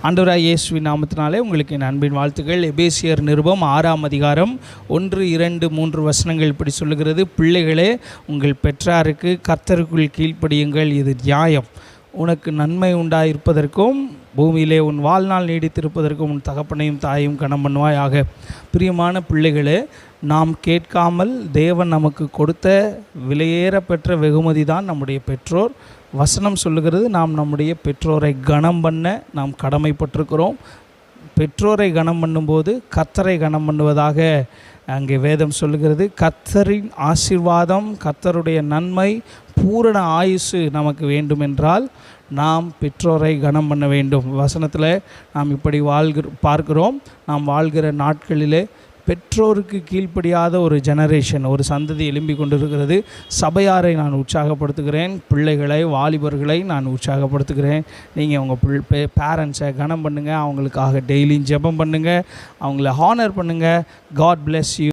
ஆண்டவராகிய இயேசுவின் நாமத்தினாலே உங்களுக்கு என் அன்பின் வாழ்த்துக்கள். எபேசியர் நிருபம் 6ஆம் அதிகாரம் 1, 2, 3 வசனங்கள் இப்படி சொல்லுகிறது. பிள்ளைகளே, உங்கள் பெற்றாருக்கு கர்த்தருக்குள் கீழ்ப்படியுங்கள், இது நியாயம். உனக்கு நன்மை உண்டாயிருப்பதற்கும் பூமியிலே உன் வாழ்நாள் நீடித்திருப்பதற்கும் உன் தகப்பனையும் தாயையும் கனம் பண்ணுவாயாக. பிரியமான பிள்ளைகளே, நாம் கேட்காமல் தேவன் நமக்கு கொடுத்த விலையேற பெற்ற வெகுமதி தான் நம்முடைய பெற்றோர். வசனம் சொல்லுகிறது, நாம் நம்முடைய பெற்றோரை கனம் பண்ண நாம் கடமைப்பட்டிருக்கிறோம். பெற்றோரை கனம் பண்ணும்போது கர்த்தரை கனம் பண்ணுவதாக அங்கே வேதம் சொல்லுகிறது. கர்த்தரின் ஆசீர்வாதம், கர்த்தருடைய நன்மை, பூரண ஆயுசு நமக்கு வேண்டுமென்றால் நாம் பெற்றோரை கனம் பண்ண வேண்டும். வசனத்தில் நாம் இப்படி பார்க்கிறோம். நாம் வாழ்கிற நாட்களிலே பெற்றோருக்கு கீழ்ப்படியாத ஒரு ஜெனரேஷன், ஒரு சந்ததி எழும்பி கொண்டிருக்கிறது. சபையாரை நான் உற்சாகப்படுத்துகிறேன், பிள்ளைகளை, வாலிபர்களை நான் உற்சாகப்படுத்துகிறேன். நீங்கள் உங்கள் பேரண்ட்ஸை கனம் பண்ணுங்கள், அவங்களுக்காக டெய்லியும் ஜெபம் பண்ணுங்கள், அவங்கள ஹானர் பண்ணுங்கள். God bless you.